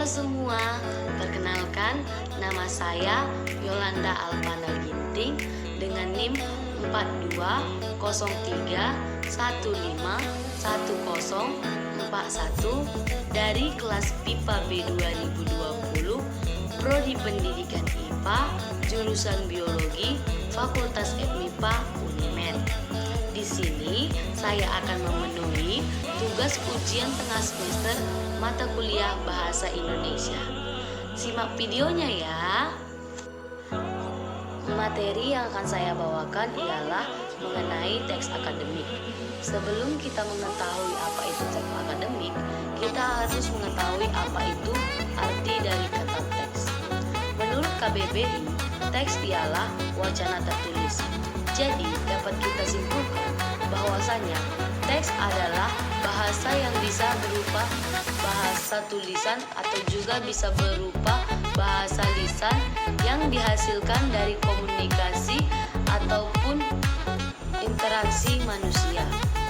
semua, perkenalkan nama saya Yolanda Alpana Ginting dengan NIM 4203151041 dari kelas PIPA B 2020, Prodi Pendidikan IPA, jurusan Biologi, Fakultas FMIPA Unimed. Di sini saya akan memenuhi tugas ujian tengah semester mata kuliah Bahasa Indonesia. Simak videonya ya. Materi yang akan saya bawakan ialah mengenai teks akademik. Sebelum kita mengetahui apa itu teks akademik, kita harus mengetahui apa itu arti dari kata teks. Menurut KBBI, teks ialah wacana tertulis. Jadi, dapat kita simpulkan bahwasanya teks adalah bahasa yang bisa berupa bahasa tulisan atau juga bisa berupa bahasa lisan yang dihasilkan dari komunikasi ataupun interaksi manusia.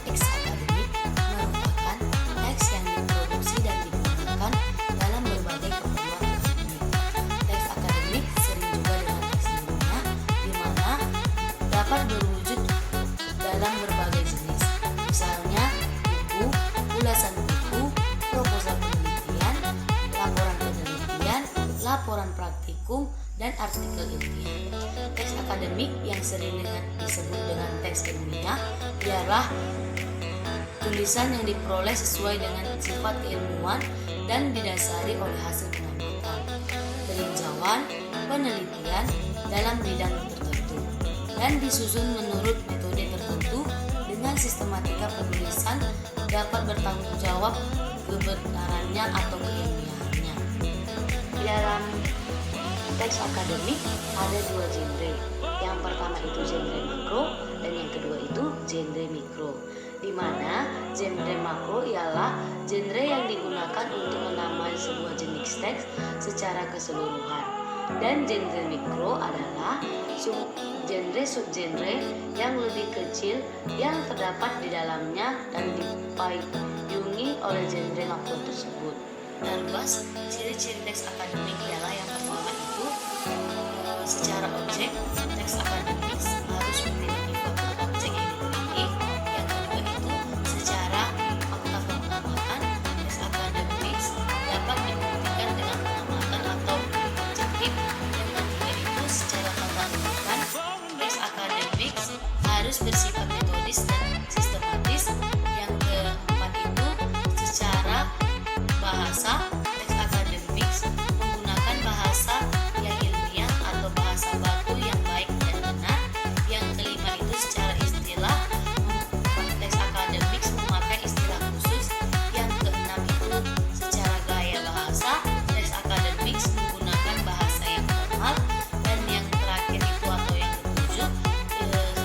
Teks akademik merupakan teks yang diproduksi dan digunakan dalam berbagai keperluan akademik. Teks akademik sering juga dengan teks ilmiah, di mana dapat berwujud dalam berbagai jenis. Misalnya buku, ulasan buku, proposal penelitian, laporan praktikum, dan artikel ilmiah. Teks akademik yang sering disebut dengan teks ilmiah ialah tulisan yang diperoleh sesuai dengan sifat keilmuan dan didasari oleh hasil pengamatan, peninjauan, penelitian dalam bidang tertentu, dan disusun menurut metode tertentu dengan sistematika penulisan dapat bertanggung jawab kebenarannya atau keilmiahannya. Dalam teks akademik ada dua genre. Yang pertama itu genre makro dan yang kedua itu genre mikro. Di mana genre makro ialah genre yang digunakan untuk menamai sebuah jenis teks secara keseluruhan. Dan genre mikro adalah subgenre yang lebih kecil yang terdapat di dalamnya dan dipayungi oleh genre makro tersebut. Dan luas, ciri-ciri teks akademik ialah yang pertama itu secara objek, teks akademik harus memiliki fakta objek yang diteliti. Yang kedua itu secara fakta pengamatan, teks akademik dapat dibuktikan dengan pengamatan atau objektif. Yang ketiga itu secara tata rujukan, teks akademik harus bersifat metodis dan sistematis. Yang keempat itu secara bahasa, teks akademik menggunakan bahasa yang ilmiah atau bahasa baku yang baik dan benar. Yang kelima itu secara istilah, teks akademik memakai istilah khusus. Yang keenam itu secara gaya bahasa, teks akademik menggunakan bahasa yang formal. Dan yang terakhir itu atau yang ketujuh,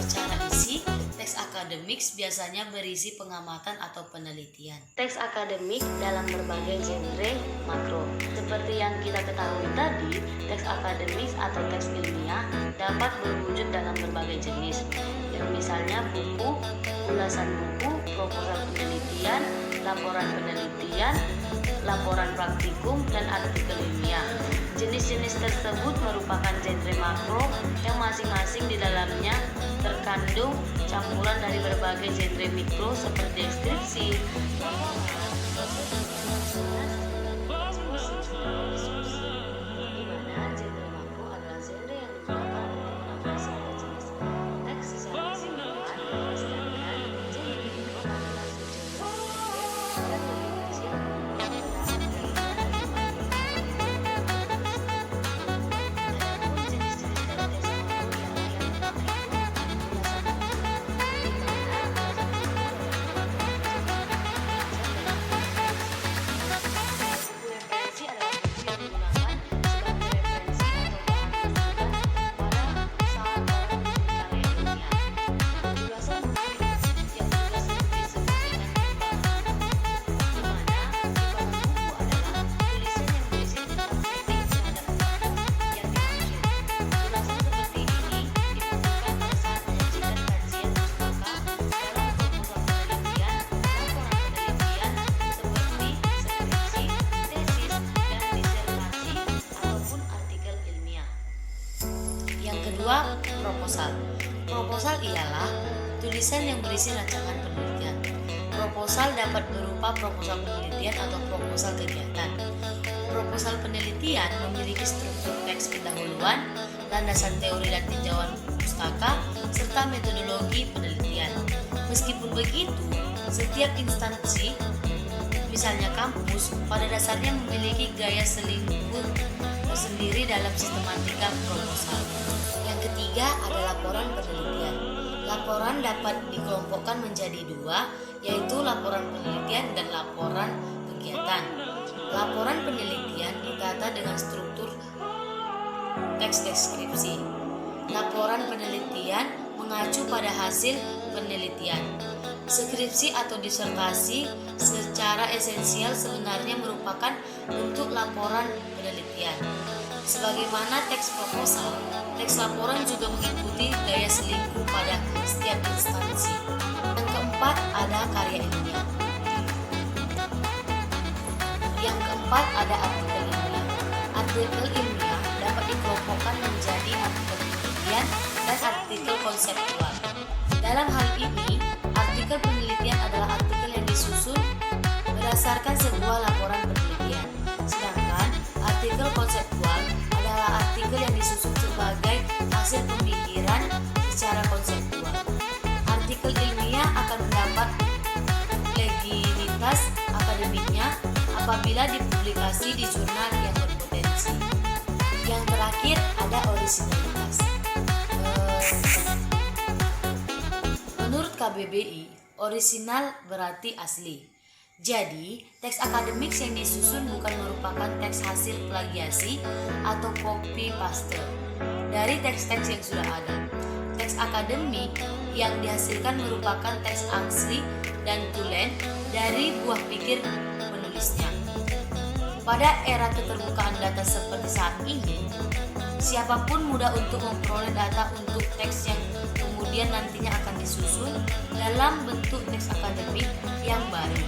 secara isi, teks akademik biasanya berisi pengamatan atau penelitian. Teks akademik dalam berbagai genre makro. Seperti yang kita ketahui tadi, teks akademik atau teks ilmiah dapat berwujud dalam berbagai jenis. Yang misalnya buku, ulasan buku, proposal penelitian, laporan penelitian, laporan praktikum, dan artikel ilmiah. Jenis-jenis tersebut merupakan genre makro yang masing-masing di dalamnya terkandung campuran dari berbagai genre mikro seperti deskripsi, di mana genre makro adalah genre yang digunakan untuk menamai sebuah jenis teks secara keseluruhan, sedangkan genre mikro adalah subgenre yang lebih kecil yang terdapat kaitan dari Adapun jenis-jenis dari teks makro ialah yang pertama itu ulasan buku, di mana ulasan buku kedua, proposal. Proposal ialah tulisan yang berisi rancangan penelitian. Proposal dapat berupa proposal penelitian atau proposal kegiatan. Proposal penelitian memiliki struktur teks pendahuluan, landasan teori dan tinjauan pustaka, serta metodologi penelitian. Meskipun begitu, setiap instansi, misalnya kampus, pada dasarnya memiliki gaya selingkuh tersendiri dalam sistematika proposal. Yang ketiga ada laporan penelitian. Laporan dapat dikelompokkan menjadi dua, yaitu laporan penelitian dan laporan kegiatan. Laporan penelitian ditata dengan struktur teks deskripsi. Laporan penelitian mengacu pada hasil penelitian. Skripsi atau disertasi secara esensial sebenarnya merupakan bentuk laporan penelitian. Sebagaimana teks proposal, teks laporan juga mengikuti gaya selingkuh pada setiap instansi. Yang keempat ada karya ilmiah. Yang keempat ada artikel ilmiah. Artikel ilmiah dapat dikelompokkan menjadi artikel penelitian dan artikel konseptual. Dalam hal ini, artikel penelitian adalah artikel yang disusun berdasarkan sebuah laporan penelitian. Sedangkan artikel konseptual adalah artikel yang disusun sebagai hasil pemikiran secara konseptual. Artikel ilmiah akan mendapat legitimitas akademiknya apabila dipublikasi di jurnal yang berpotensi. Yang terakhir ada orisinalitas. Menurut KBBI, orisinal berarti asli. Jadi, teks akademik yang disusun bukan merupakan teks hasil plagiasi atau copy paste dari teks-teks yang sudah ada. Teks akademik yang dihasilkan merupakan teks asli dan tulen dari buah pikir penulisnya. Pada era keterbukaan data seperti saat ini, siapapun mudah untuk memperoleh data untuk teks yang kemudian nantinya akan disusun dalam bentuk teks akademik yang baru.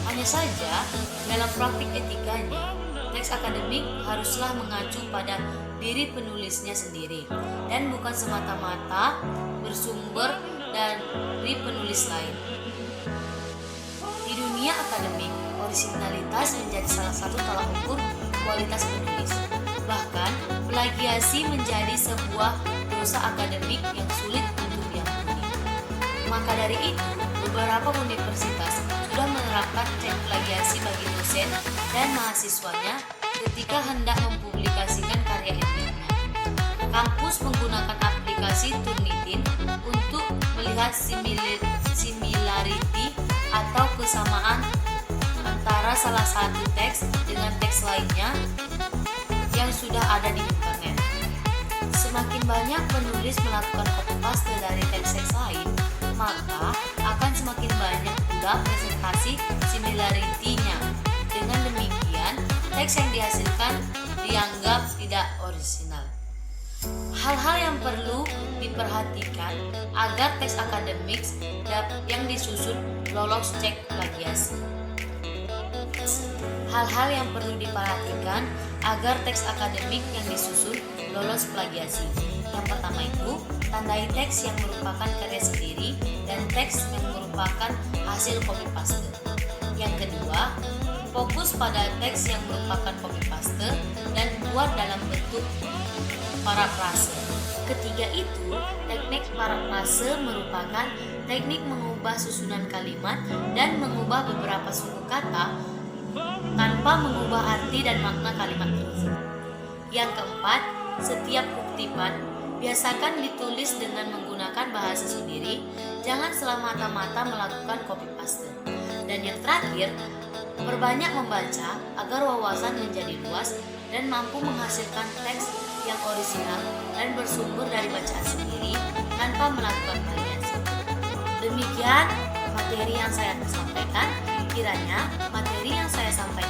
Hanya saja, dalam praktik etikanya, teks akademik haruslah mengacu pada diri penulisnya sendiri dan bukan semata-mata bersumber dari penulis lain. Di dunia akademik, orisinalitas menjadi salah satu tolak ukur kualitas penulis. Bahkan, plagiasi menjadi sebuah dosa akademik yang sulit untuk diampuni. Maka dari itu, beberapa universitas sudah menerapkan cek plagiasi bagi dosen dan mahasiswanya ketika hendak mempublikasikan karya ilmiahnya. Kampus menggunakan aplikasi Turnitin untuk melihat similarity atau kesamaan antara salah satu teks dengan teks lainnya yang sudah ada di internet. Semakin banyak penulis melakukan copy paste dari teks-teks lain, maka akan semakin banyak pula presentasi similarity-nya. Dengan demikian, teks yang dihasilkan dianggap tidak orisinal. Hal-hal yang perlu diperhatikan agar teks akademik yang disusun lolos cek plagiasi. Hal-hal yang perlu diperhatikan agar teks akademik yang disusun lolos plagiasi. Yang pertama itu, tandai teks yang merupakan karya sendiri dan teks yang merupakan hasil copy paste. Yang kedua, fokus pada teks yang merupakan copy paste dan buat dalam bentuk parafrase. Ketiga itu, teknik parafrase merupakan teknik mengubah susunan kalimat dan mengubah beberapa suku kata tanpa mengubah arti dan makna kalimat tersebut. Yang keempat, setiap kutipan biasakan ditulis dengan menggunakan bahasa sendiri, jangan semata-mata melakukan copy paste. Dan yang terakhir, perbanyak membaca agar wawasan menjadi luas dan mampu menghasilkan teks yang orisinal dan bersumber dari bacaan sendiri tanpa melakukan plagiasi. Demikian materi yang saya sampaikan. Kiranya materi yang saya sampaikan